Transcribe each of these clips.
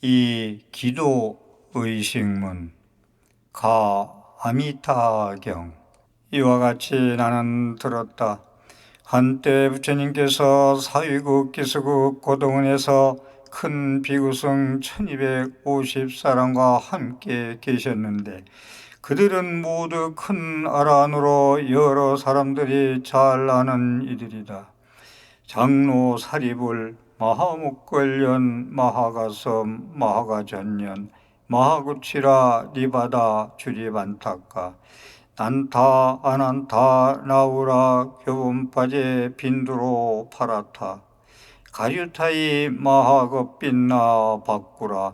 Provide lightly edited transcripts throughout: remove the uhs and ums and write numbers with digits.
이 기도의식문 가 아미타경. 이와 같이 나는 들었다. 한때 부처님께서 사위국 기수국 고동원에서 큰 비구성 1250사람과 함께 계셨는데, 그들은 모두 큰 아란으로 여러 사람들이 잘 아는 이들이다. 장로 사리불, 마하목걸련, 마하가섬, 마하가전년, 마하구치라, 니바다, 주리반타카, 난타, 아난타, 나우라, 교본파제, 빈두로, 파라타, 가류타이, 마하겁빈나, 바꾸라,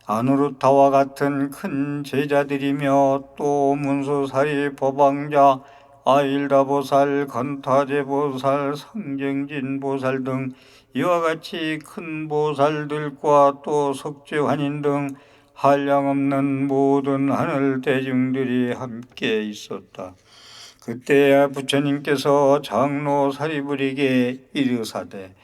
아누르타와 같은 큰 제자들이며, 또 문수사리 법왕자, 아일다보살, 건타제보살, 상정진보살 등 이와 같이 큰 보살들과 또 석죄환인 등 한량없는 모든 하늘 대중들이 함께 있었다. 그때 부처님께서 장로 사리불에게 이르사되,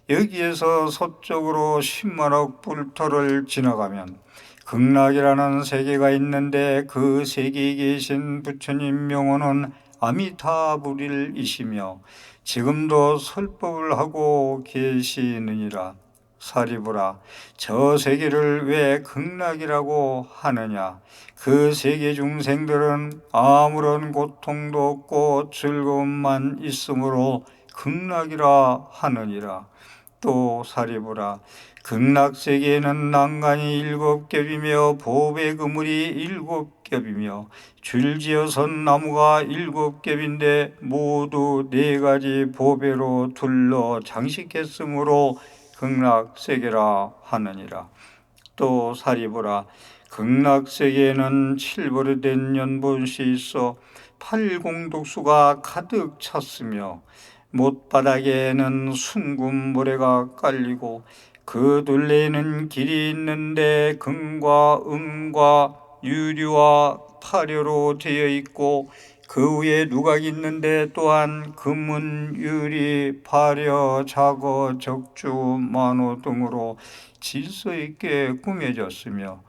여기에서 서쪽으로 10만억 불토를 지나가면 극락이라는 세계가 있는데, 그 세계에 계신 부처님 명호는 아미타불일이시며 지금도 설법을 하고 계시느니라. 사리불아, 저 세계를 왜 극락이라고 하느냐? 그 세계 중생들은 아무런 고통도 없고 즐거움만 있으므로 극락이라 하느니라. 또 사리불아, 극락세계에는 난간이 7겹이며 보배 그물이 7겹이며 줄지어선 나무가 7겹인데 모두 4가지 보배로 둘러 장식했으므로 극락세계라 하느니라. 또 사리불아, 극락세계에는 7벌이 연못이 있어 8공덕수가 가득 찼으며 못바닥에는 순금 모래가 깔리고 그 둘레에는 길이 있는데 금과 은과 유리와 파료로 되어 있고, 그 위에 누각이 있는데 또한 금은, 유리, 파료, 자거, 적주, 만호 등으로 질서 있게 꾸며졌으며,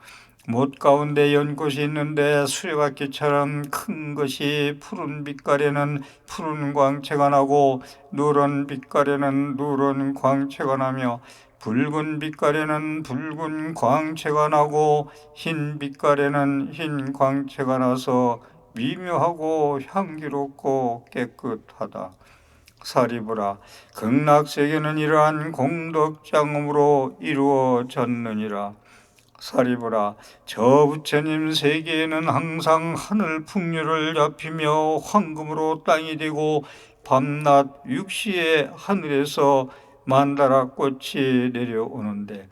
못 가운데 연꽃이 있는데 수레바퀴처럼 큰 것이 푸른 빛깔에는 푸른 광채가 나고, 누런 빛깔에는 누런 광채가 나며, 붉은 빛깔에는 붉은 광채가 나고, 흰 빛깔에는 흰 광채가 나서 미묘하고 향기롭고 깨끗하다. 사리불아, 극락세계는 이러한 공덕장엄으로 이루어졌느니라. 사리불아, 저 부처님 세계에는 항상 하늘 풍류를 잡히며 황금으로 땅이 되고, 밤낮 육시에 하늘에서 만다라 꽃이 내려오는데,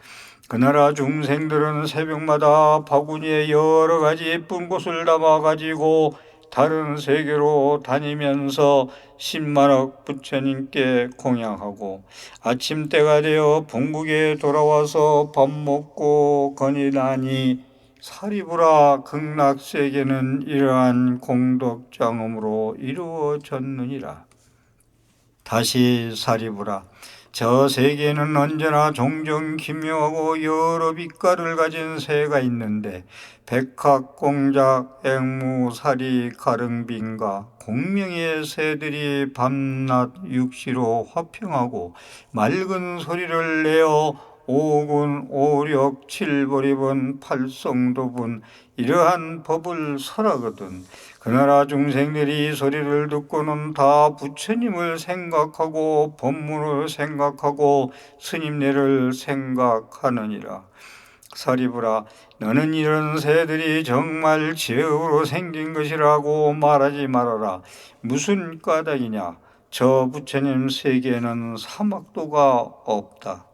그 나라 중생들은 새벽마다 바구니에 여러 가지 예쁜 꽃을 담아가지고 다른 세계로 다니면서 10만억 부처님께 공양하고, 아침 때가 되어 본국에 돌아와서 밥 먹고 거니나니, 사리불아, 극락세계는 이러한 공덕장엄으로 이루어졌느니라. 다시 사리불아, 저 세계에는 언제나 종종 기묘하고 여러 빛깔을 가진 새가 있는데, 백학, 공작, 앵무, 사리, 가릉빈과 공명의 새들이 밤낮 육시로 화평하고 맑은 소리를 내어 오군, 오력, 칠보리분, 팔성도분 이러한 법을 설하거든. 그 나라 중생들이 이 소리를 듣고는 다 부처님을 생각하고 법문을 생각하고 스님네를 생각하느니라. 사리불아, 너는 이런 새들이 정말 제으로 생긴 것이라고 말하지 말아라. 무슨 까닭이냐? 저 부처님 세계에는 사막도가 없다.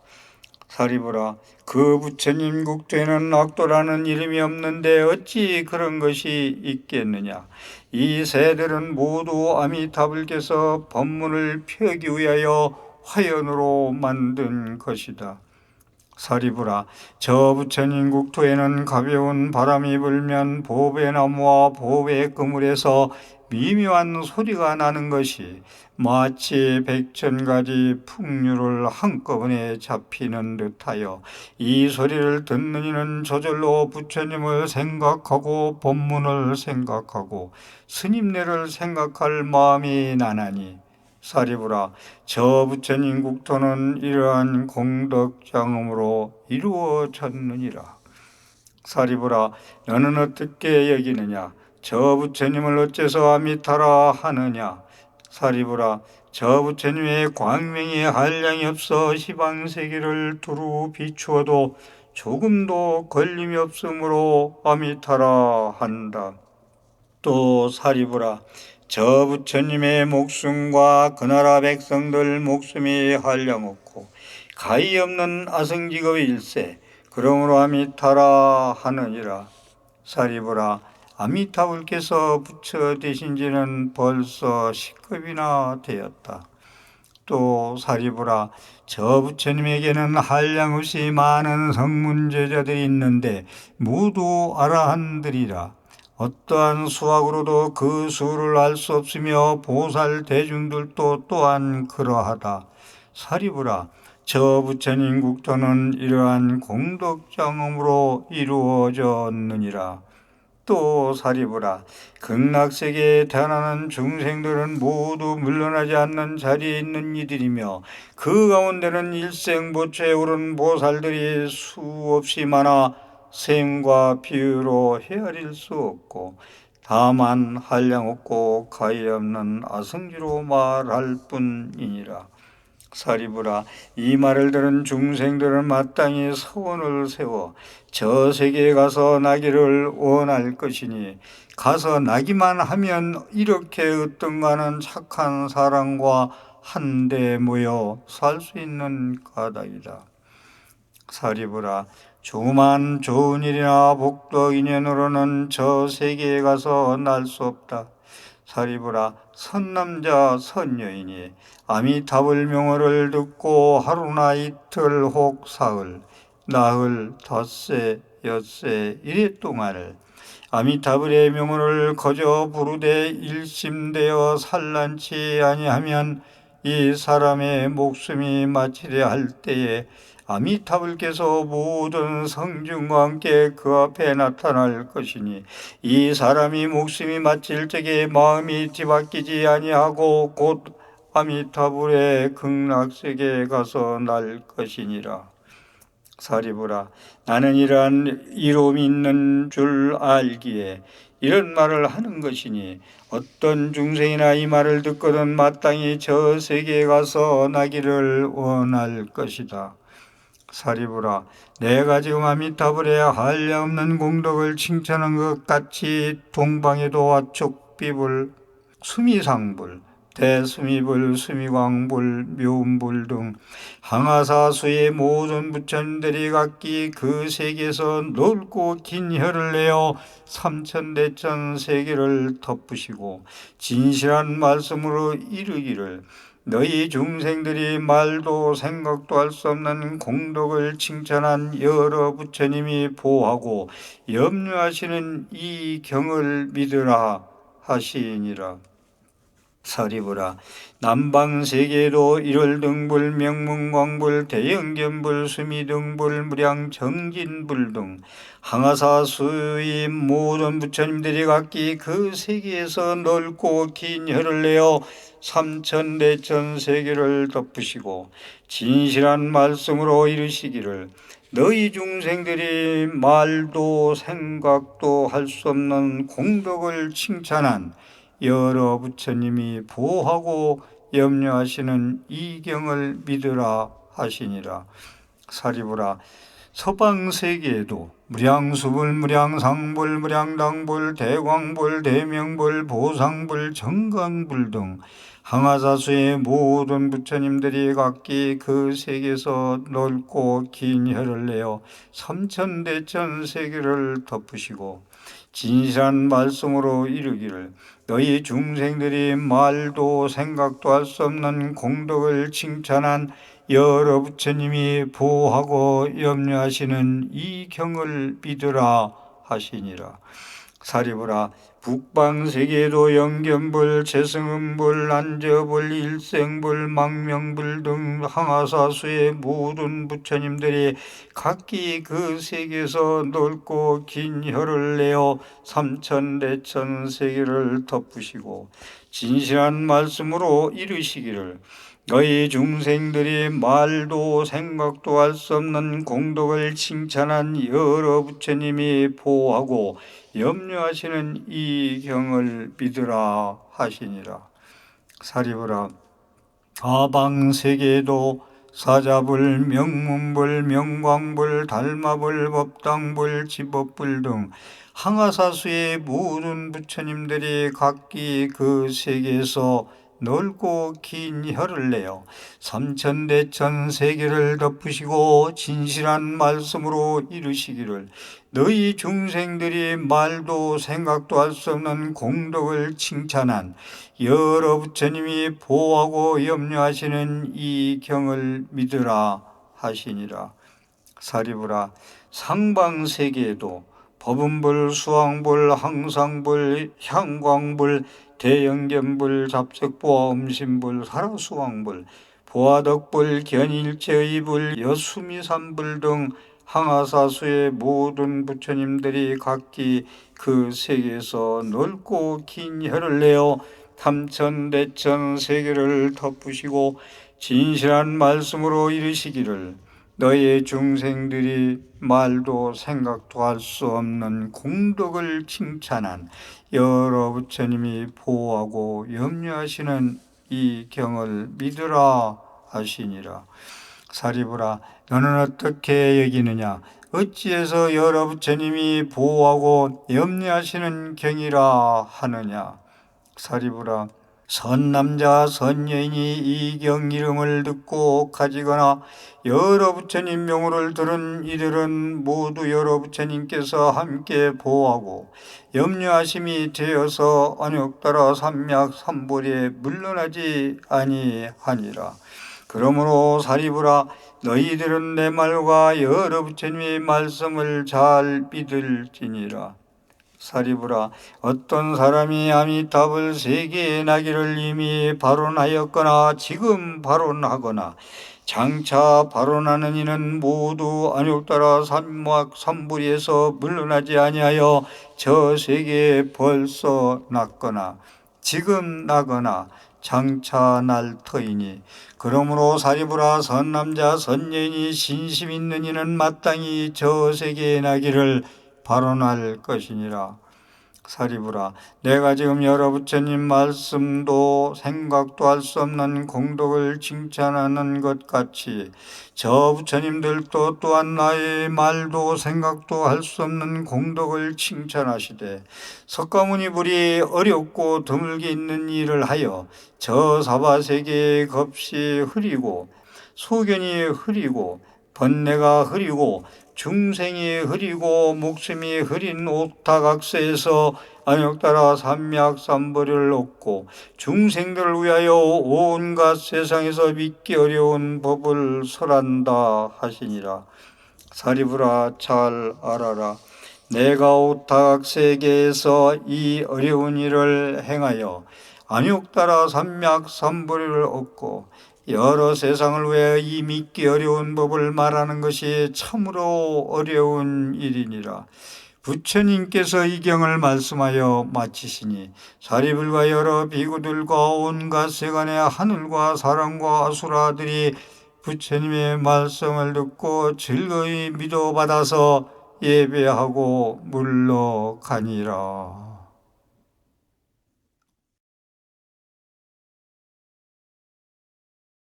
사리불아, 그 부처님 국토에는 악도라는 이름이 없는데 어찌 그런 것이 있겠느냐? 이 새들은 모두 아미타불께서 법문을 펴기 위하여 화연으로 만든 것이다. 사리불아, 저 부처님 국토에는 가벼운 바람이 불면 보배나무와 보배 그물에서 미묘한 소리가 나는 것이 마치 백천가지 풍류를 한꺼번에 잡히는 듯하여 이 소리를 듣는 이는 저절로 부처님을 생각하고 법문을 생각하고 스님네를 생각할 마음이 나나니 사리부라, 저 부처님 국토는 이러한 공덕장엄으로 이루어졌느니라. 사리부라, 너는 어떻게 여기느냐? 저 부처님을 어째서 아미타라 하느냐? 사리부라, 저 부처님의 광명이 한량이 없어 시방세계를 두루 비추어도 조금도 걸림이 없으므로 아미타라 한다. 또 사리부라, 저 부처님의 목숨과 그 나라 백성들 목숨이 한량없고 가히 없는 아성직업의 일세, 그러므로 아미타라 하느니라. 사리부라, 아미타불께서 부처 되신 지는 벌써 10급이나 되었다. 또 사리부라, 저 부처님에게는 한량없이 많은 성문제자들이 있는데 모두 아라한들이라. 어떠한 수학으로도 그 수를 알 수 없으며 보살 대중들도 또한 그러하다. 사리부라, 저 부처님 국토는 이러한 공덕장엄으로 이루어졌느니라. 또 사리부라, 극락세계에 태어나는 중생들은 모두 물러나지 않는 자리에 있는 이들이며 그 가운데는 일생보초에 오른 보살들이 수없이 많아 셈과 비유로 헤아릴 수 없고 다만 한량없고 가히 없는 아성지로 말할 뿐이니라. 사리부라, 이 말을 들은 중생들은 마땅히 서원을 세워 저 세계에 가서 나기를 원할 것이니 가서 나기만 하면 이렇게 으뜸가는 착한 사람과 한데 모여 살 수 있는 까닭이다. 사리부라, 조그만 좋은 일이나 복덕 인연으로는 저 세계에 가서 날 수 없다. 사리부라, 선남자 선여인이 아미타불 명호를 듣고 하루나 이틀 혹 사흘, 나흘, 덧새, 엿새, 이래 동안을 아미타불의 명호를 거저 부르되 일심되어 산란치 아니하면 이 사람의 목숨이 마치려 할 때에 아미타불께서 모든 성중과 함께 그 앞에 나타날 것이니 이 사람이 목숨이 마칠 적에 마음이 뒤바뀌지 아니하고 곧 아미타불의 극락세계에 가서 날 것이니라. 사리부라, 나는 이러한 이로움이 있는 줄 알기에 이런 말을 하는 것이니 어떤 중생이나 이 말을 듣거든 마땅히 저 세계에 가서 나기를 원할 것이다. 사리부라, 내가 지금 아미타불의 한량없는 공덕을 칭찬한 것 같이 동방에도 와촉비불, 수미상불, 대수미불, 수미광불, 묘음불 등 항아사수의 모든 부처님들이 각기 그 세계에서 넓고 긴 혀를 내어 삼천대천 세계를 덮으시고 진실한 말씀으로 이르기를, 너희 중생들이 말도 생각도 할 수 없는 공덕을 칭찬한 여러 부처님이 보하고 염려하시는 이 경을 믿으라 하시니라. 사리부라, 남방세계에도 일월등불, 명문광불, 대영견불, 수미등불, 무량정진불 등 항아사수의 모든 부처님들이 각기 그 세계에서 넓고 긴 혀를 내어 삼천대천 세계를 덮으시고 진실한 말씀으로 이르시기를, 너희 중생들이 말도 생각도 할 수 없는 공덕을 칭찬한 여러 부처님이 보호하고 염려하시는 이 경을 믿으라 하시니라. 사리부라, 서방세계에도 무량수불, 무량상불, 무량당불, 대광불, 대명불, 보상불, 정강불 등 항아사수의 모든 부처님들이 각기 그 세계에서 넓고 긴 혀를 내어 삼천대천 세계를 덮으시고 진실한 말씀으로 이르기를, 너희 중생들이 말도 생각도 할 수 없는 공덕을 칭찬한 여러 부처님이 보호하고 염려하시는 이 경을 믿으라 하시니라. 사리부라. 북방세계에도 영견불, 재승음불, 안저불, 일생불, 망명불 등 항아사수의 모든 부처님들이 각기 그 세계에서 넓고 긴 혀를 내어 삼천대천 세계를 덮으시고 진실한 말씀으로 이르시기를 너희 중생들이 말도 생각도 할 수 없는 공덕을 칭찬한 여러 부처님이 보호하고 염려하시는 이 경을 믿으라 하시니라. 사리부라. 아방세계에도 사자불, 명문불, 명광불, 달마불, 법당불, 지법불 등 항아사수의 모든 부처님들이 각기 그 세계에서 넓고 긴 혀를 내어 삼천대천 세계를 덮으시고 진실한 말씀으로 이르시기를 너희 중생들이 말도 생각도 할 수 없는 공덕을 칭찬한 여러 부처님이 보호하고 염려하시는 이 경을 믿으라 하시니라. 사리부라. 상방세계에도 법음불, 수왕불, 항상불, 향광불, 대영견불, 잡색보화, 음신불, 사라수왕불, 보화덕불, 견일체의불, 여수미산불 등 항아사수의 모든 부처님들이 각기 그 세계에서 넓고 긴 혀를 내어 삼천대천 세계를 덮으시고 진실한 말씀으로 이르시기를 너희 중생들이 말도 생각도 할 수 없는 공덕을 칭찬한 여러 부처님이 보호하고 염려하시는 이 경을 믿으라 하시니라. 사리부라. 너는 어떻게 여기느냐? 어찌해서 여러 부처님이 보호하고 염려하시는 경이라 하느냐? 사리부라. 선남자 선여인이 이 경 이름을 듣고 가지거나 여러 부처님 명호를 들은 이들은 모두 여러 부처님께서 함께 보호하고 염려하심이 되어서 안욕따라 삼약 삼보리에 물러나지 아니하니라. 그러므로 사리부라. 너희들은 내 말과 여러 부처님의 말씀을 잘 믿을지니라. 사리부라. 어떤 사람이 아미타불 세계의 나기를 이미 발언하였거나 지금 발언하거나 장차 발언하는 이는 모두 안욕따라 삼막 삼부리에서 물러나지 아니하여 저 세계에 벌써 났거나 지금 나거나 장차 날 터이니 그러므로 사리부라. 선남자 선여인이 신심 있는 이는 마땅히 저 세계에 나기를 발언할 것이니라. 사리부라. 내가 지금 여러 부처님 말씀도 생각도 할 수 없는 공덕을 칭찬하는 것 같이 저 부처님들도 또한 나의 말도 생각도 할 수 없는 공덕을 칭찬하시되 석가모니불이 어렵고 드물게 있는 일을 하여 저 사바세계의 겁이 흐리고 소견이 흐리고 번뇌가 흐리고 중생이 흐리고 목숨이 흐린 옥타각세에서 안욕따라 삼맥삼보리를 얻고 중생들을 위하여 온갖 세상에서 믿기 어려운 법을 설한다 하시니라. 사리부라. 잘 알아라. 내가 옥타각세계에서 이 어려운 일을 행하여 안욕따라 삼맥삼보리를 얻고 여러 세상을 위해 이 믿기 어려운 법을 말하는 것이 참으로 어려운 일이니라. 부처님께서 이 경을 말씀하여 마치시니 사리불과 여러 비구들과 온갖 세간의 하늘과 사람과 아수라들이 부처님의 말씀을 듣고 즐거이 믿어받아서 예배하고 물러가니라.